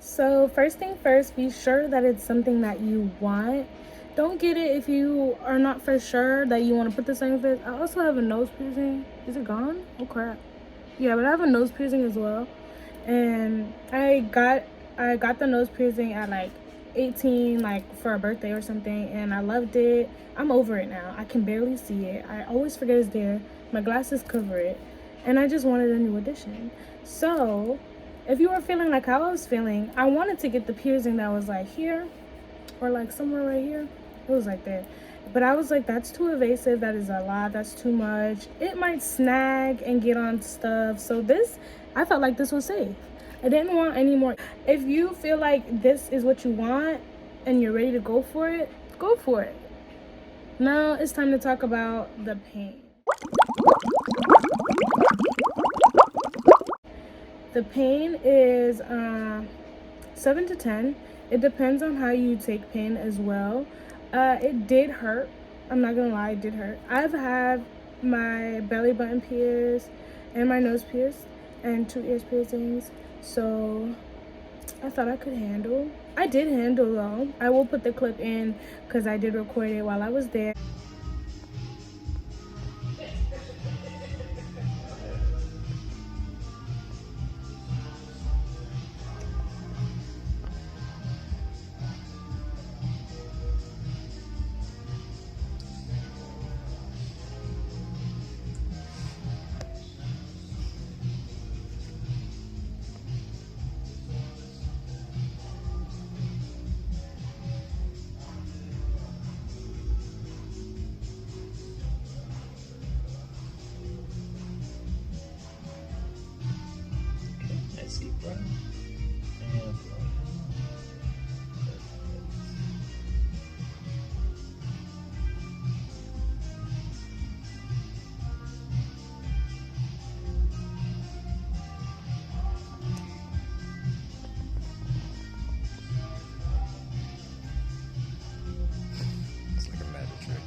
So first thing first, be sure that it's something that you want. Don't get it if you are not for sure that you want to put this on your face. I also have a nose piercing. Is it gone? Oh crap. Yeah, but I have a nose piercing as well. And I got the nose piercing at like 18, like for a birthday or something, and I loved it. I'm over it now. I can barely see it. I always forget it's there. My glasses cover it. And I just wanted a new addition. So if you were feeling like how I was feeling, I wanted to get the piercing that was like here or like somewhere right here. It was like there. But I was like, that's too invasive. That is a lot. That's too much. It might snag and get on stuff. So this, I felt like this was safe. I didn't want any more. If you feel like this is what you want and you're ready to go for it, go for it. Now it's time to talk about the pain. The pain is 7 to 10. It depends on how you take pain as well. It did hurt. I'm not gonna lie, it did hurt. I've had my belly button pierced and my nose pierced and 2 ears piercings. So I thought I could handle. I did handle though. I will put the clip in because I did record it while I was there. Nice deep breath. And blow. It's like a magic trick.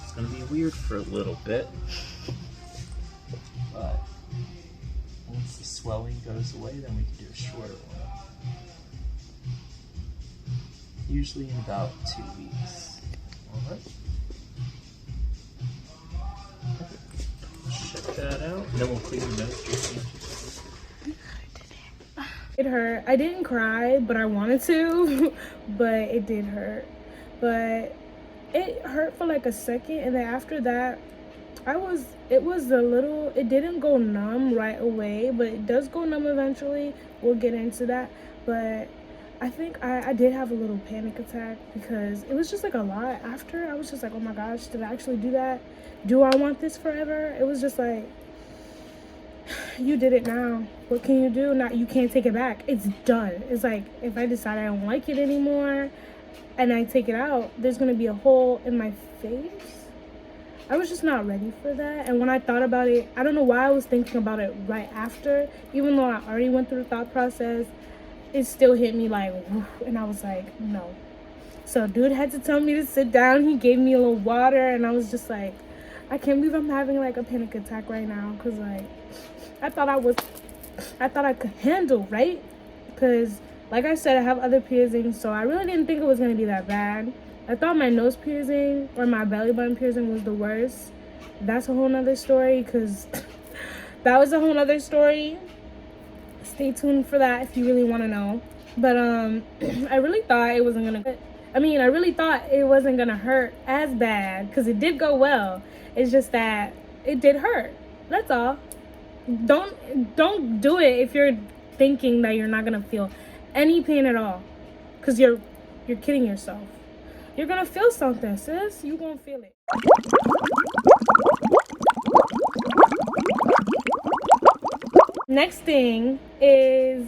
It's gonna be weird for a little bit, but once the swelling goes away, then we can do a shorter one. Usually in about 2 weeks. Alright. Check that out, and then we'll clean the nose piercing. It hurt. I didn't cry, but I wanted to, but it did hurt. But it hurt for like a second, and then after that, it didn't go numb right away, but it does go numb eventually. We'll get into that. But I think I did have a little panic attack because it was just like a lot after. I was just like, oh my gosh, did I actually do that? Do I want this forever? It was just like, you did it now. What can you do? Now you can't take it back. It's done. It's like if I decide I don't like it anymore and I take it out, there's gonna be a hole in my face. I was just not ready for that. And when I thought about it, I don't know why I was thinking about it right after, even though I already went through the thought process, it still hit me like, whoosh, and I was like, no. So dude had to tell me to sit down. He gave me a little water, and I was just like, I can't believe I'm having like a panic attack right now, because like I thought I could handle, right? Because like I said, I have other piercings, so I really didn't think it was going to be that bad. I thought my nose piercing or my belly button piercing was the worst. That's a whole nother story, because that was a whole nother story. Stay tuned for that if you really want to know. But I really thought it wasn't gonna. I really thought it wasn't gonna hurt as bad, because it did go well. It's just that it did hurt. That's all. Don't do it if you're thinking that you're not gonna feel any pain at all, because you're kidding yourself. You're gonna feel something, sis. You gonna feel it. Next thing is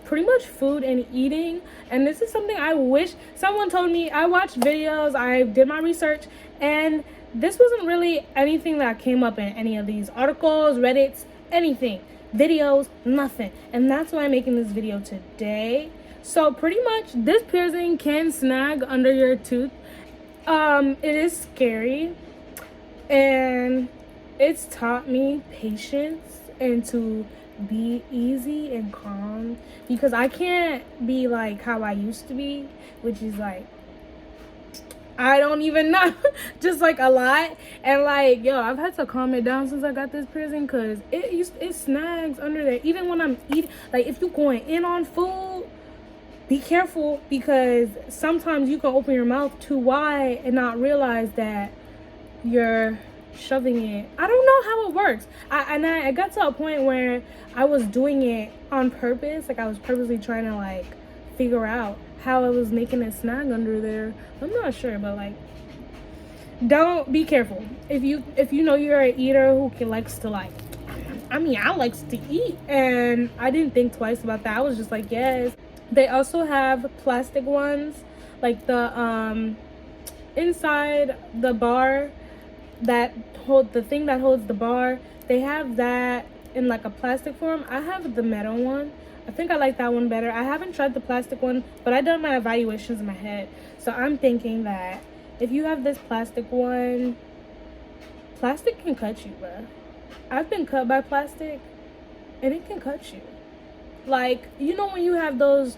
pretty much food and eating, and this is something I wish someone told me. I watched videos, I did my research, and this wasn't really anything that came up in any of these articles, Reddits, anything, videos, nothing. And that's why I'm making this video today. So pretty much this piercing can snag under your tooth. It is scary, and it's taught me patience and to be easy and calm, because I can't be like how I used to be, which is like, I don't even know, just like a lot. And like, yo, I've had to calm it down since I got this piercing, because it snags under there. Even when I'm eating, like if you're going in on food, be careful, because sometimes you can open your mouth too wide and not realize that you're shoving it. I don't know how it works. I got to a point where I was doing it on purpose. Like I was purposely trying to like figure out how I was making it snag under there. I'm not sure, but like, don't, be careful. If you know you're an eater who likes to like, I likes to eat, and I didn't think twice about that. I was just like, yes. They also have plastic ones, like the inside the bar, that hold the thing that holds the bar. They have that in like a plastic form. I have the metal one. I think I like that one better. I haven't tried the plastic one, but I done my evaluations in my head, so I'm thinking that if you have this plastic one, plastic can cut you, bro. I've been cut by plastic, and it can cut you. Like, you know when you have those,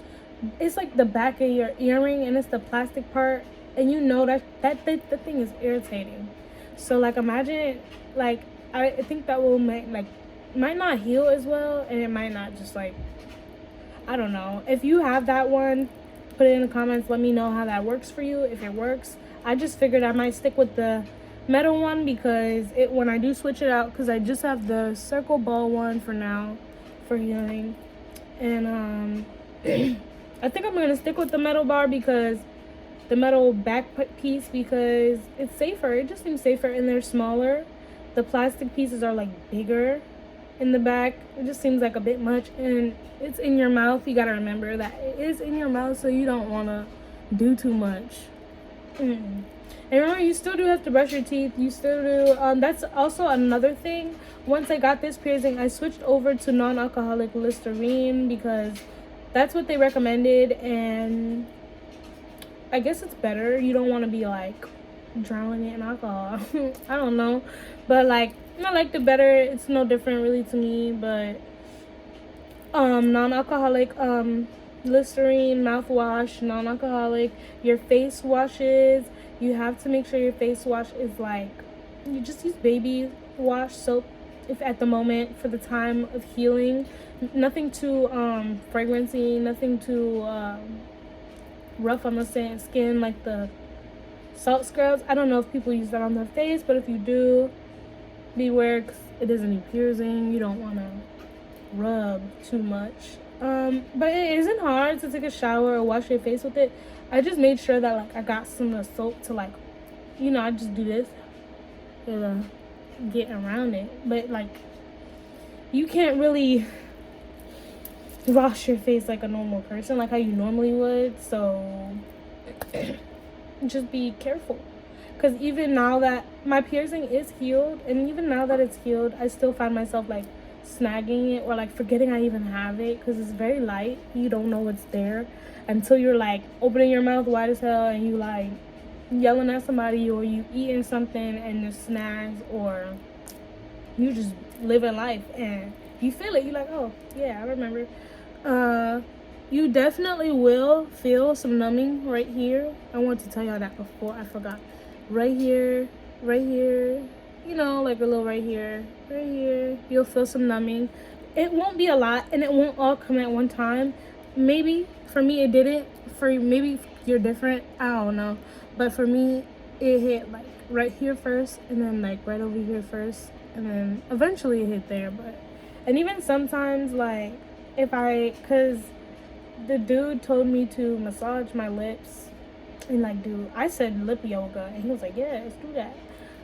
it's like the back of your earring and it's the plastic part, and you know that thing is irritating. So like, imagine, like, I think that will might not heal as well, and it might not, just like, I don't know. If you have that one, put it in the comments. Let me know how that works for you, if it works. I just figured I might stick with the metal one, because when I do switch it out, because I just have the circle ball one for now for healing. And I think I'm gonna stick with the metal bar, because the metal back piece, because it's safer. It just seems safer, and they're smaller. The plastic pieces are like bigger in the back. It just seems like a bit much, and it's in your mouth. You gotta remember that it is in your mouth, so you don't want to do too much. And remember, you still do have to brush your teeth. You still do. That's also another thing. Once I got this piercing, I switched over to non-alcoholic Listerine, because that's what they recommended, and I guess it's better. You don't want to be like drowning it in alcohol. I don't know, but like, I liked it better. It's no different really to me. But non-alcoholic Listerine mouthwash, non-alcoholic. Your face washes, you have to make sure your face wash is like, you just use baby wash soap if at the moment, for the time of healing. Nothing too fragrancy, nothing too rough on the skin, like the salt scrubs. I don't know if people use that on their face, but if you do, beware, because it is any piercing. You don't want to rub too much. But it isn't hard to take a shower or wash your face with it. I just made sure that like I got some of the soap to, like, you know, I just do this to get around it. But like, you can't really wash your face like a normal person, like how you normally would. So just be careful, because even now that my piercing is healed, and even now that it's healed, I still find myself like snagging it, or like forgetting I even have it, because it's very light. You don't know what's there until you're like opening your mouth wide as hell, and you like yelling at somebody, or you eating something and it snags, or you just living life and you feel it. You're like, oh yeah, I remember. you definitely will feel some numbing right here. I want to tell y'all that before I forgot. Right here, you know, like a little right here, you'll feel some numbing. It won't be a lot, and it won't all come at one time. Maybe for me it didn't. For maybe you're different, I don't know, but for me it hit like right here first, and then like right over here first, and then eventually it hit there. But and even sometimes, like, if cause the dude told me to massage my lips and like do, I said lip yoga, and he was like, yeah, let's do that.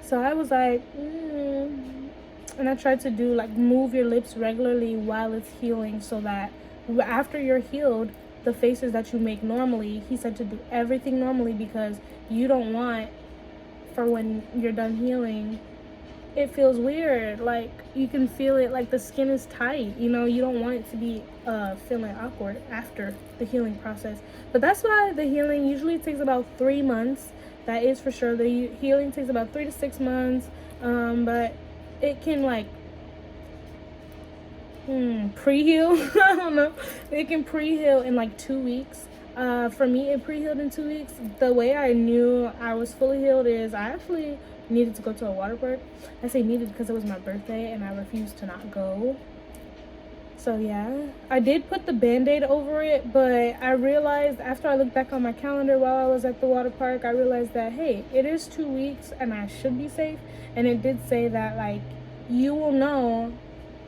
So I was like, and I tried to do like move your lips regularly while it's healing, so that after you're healed, the faces that you make normally, he said to do everything normally, because you don't want, for when you're done healing, it feels weird. Like, you can feel it, like the skin is tight, you know. You don't want it to be feeling awkward after the healing process. But that's why the healing usually takes about 3 months. That is for sure. The healing takes about 3 to 6 months. But it can like pre-heal. I don't know. It can pre-heal in like 2 weeks. For me, it pre-healed in 2 weeks. The way I knew I was fully healed is I actually needed to go to a water park. I say needed because it was my birthday and I refused to not go. So yeah, I did put the band-aid over it, but I realized after I looked back on my calendar while I was at the water park, I realized that, hey, it is 2 weeks and I should be safe. And it did say that, like, you will know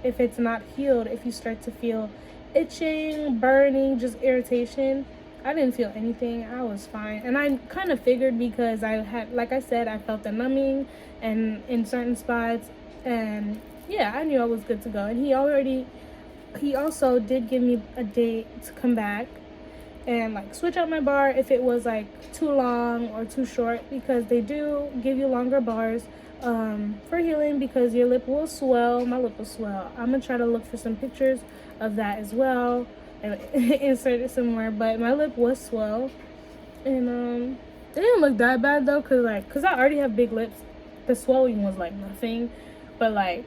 if it's not healed if you start to feel itching, burning, just irritation. I didn't feel anything. I was fine. And I kind of figured, because I had, like I said, I felt the numbing and in certain spots, and yeah, I knew I was good to go. And he also did give me a date to come back and like switch out my bar if it was like too long or too short, because they do give you longer bars for healing, because your lip will swell. My lip will swell. I'm gonna try to look for some pictures of that as well and insert it somewhere, but my lip was swell, and it didn't look that bad though, because I already have big lips. The swelling was like nothing. But like,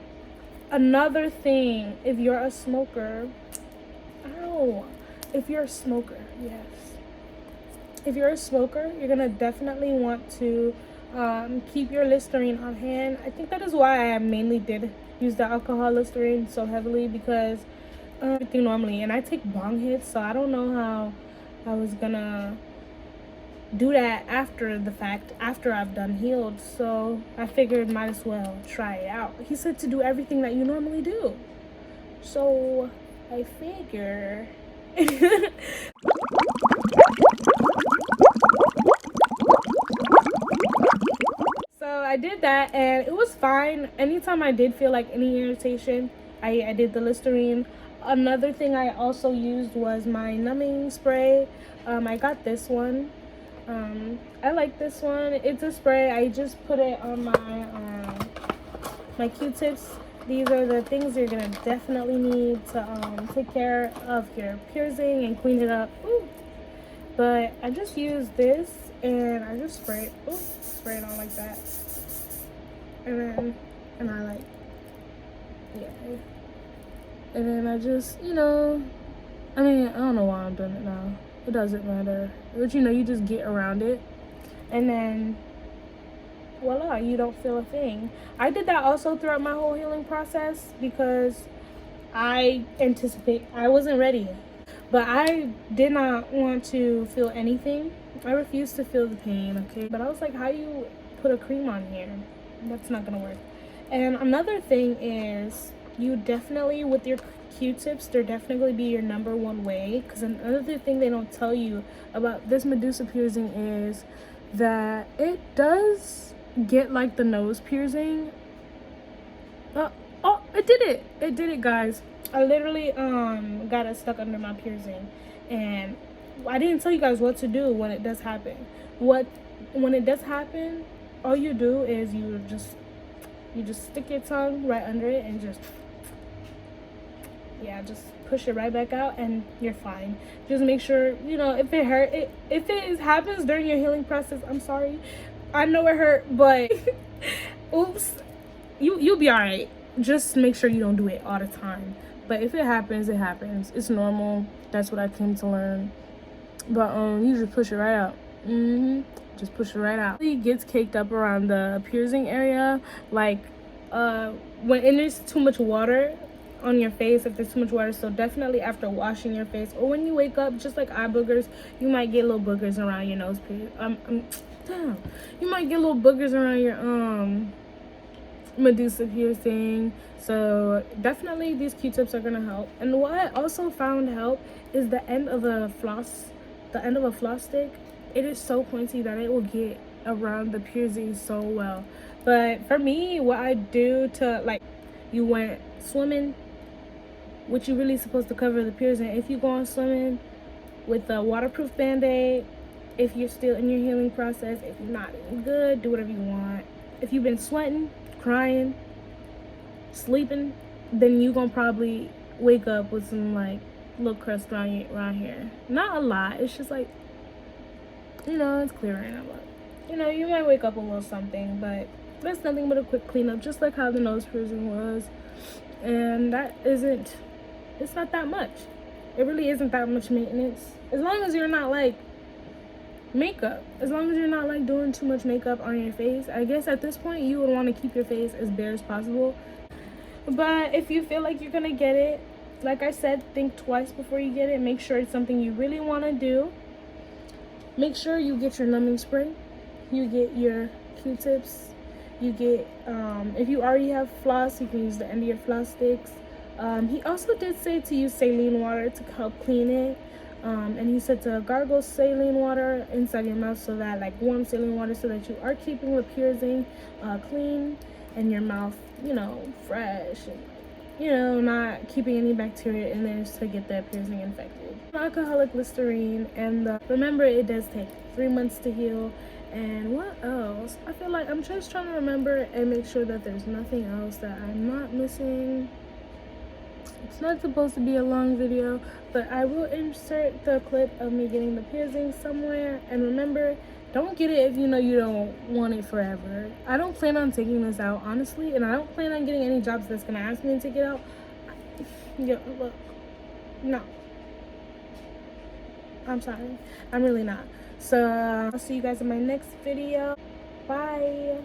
another thing, if you're a smoker, if you're a smoker, you're gonna definitely want to keep your Listerine on hand. I think that is why I mainly did use the alcohol Listerine so heavily, because everything normally, and I take bong hits, so I don't know how I was gonna do that after the fact, after I've done healed. So I figured might as well try it out. He said to do everything that you normally do, so I figure so I did that, and it was fine. Anytime I did feel like any irritation, I did the Listerine. Another thing I also used was my numbing spray. I got this one. I like this one. It's a spray. I just put it on my Q-tips. These are the things you're gonna definitely need to take care of your piercing and clean it up. Ooh. But I just use this and I just spray it on like that, and I like, yeah. And then I just, you know, I mean, I don't know why I'm doing it now. It doesn't matter. But, you know, you just get around it. And then, voila, you don't feel a thing. I did that also throughout my whole healing process, because I wasn't ready. But I did not want to feel anything. I refused to feel the pain, okay? But I was like, how you put a cream on here? That's not gonna work. And another thing is, you definitely, with your Q-tips, they're definitely be your #1 way. Because another thing they don't tell you about this Medusa piercing is that it does get like the nose piercing. Oh, it did it, guys. I literally got it stuck under my piercing, and I didn't tell you guys what to do when it does happen. When it does happen, all you do is you just stick your tongue right under it and just push it right back out, and you're fine. Just make sure, you know, if it happens during your healing process, I'm sorry. I know it hurt, but oops, you'll be all right. Just make sure you don't do it all the time. But if it happens, it happens. It's normal. That's what I came to learn. But you just push it right out. Just push it right out. It gets caked up around the piercing area, like when there's too much water on your face, if there's too much water. So definitely after washing your face or when you wake up, just like eye boogers, you might get little boogers around your nose. Damn, you might get little boogers around your Medusa piercing. So definitely these Q-tips are gonna help. And what I also found help is the end of a floss stick. It is so pointy that it will get around the piercing so well. But for me, what I do to, like, you went swimming, which you really supposed to cover the piercing. If you go on swimming with a waterproof band-aid, if you're still in your healing process, if you're not doing good, do whatever you want. If you've been sweating, crying, sleeping, then you gonna probably wake up with some like little crust around here. Not a lot. It's just like, you know, it's clear right now, but you know, you might wake up a little something, but that's nothing but a quick cleanup, just like how the nose piercing was. And it's not that much. It really isn't that much maintenance, as long as you're not like makeup, as long as you're not like doing too much makeup on your face. I guess at this point you would want to keep your face as bare as possible. But if you feel like you're gonna get it, like I said, think twice before you get it. Make sure it's something you really want to do. Make sure you get your numbing spray, you get your Q-tips, you get if you already have floss, you can use the end of your floss sticks. He also did say to use saline water to help clean it. And he said to gargle saline water inside your mouth, so that, like, warm saline water, so that you are keeping the piercing clean and your mouth, you know, fresh, and, you know, not keeping any bacteria in there to get that piercing infected. Alcoholic Listerine, and remember, it does take 3 months to heal. And what else? I feel like I'm just trying to remember and make sure that there's nothing else that I'm not missing. It's not supposed to be a long video, but I will insert the clip of me getting the piercing somewhere. And remember, don't get it if you know you don't want it forever. I don't plan on taking this out, honestly, and I don't plan on getting any jobs that's gonna ask me to take it out. Yo, look, no, I'm sorry, I'm really not. So I'll see you guys in my next video. Bye.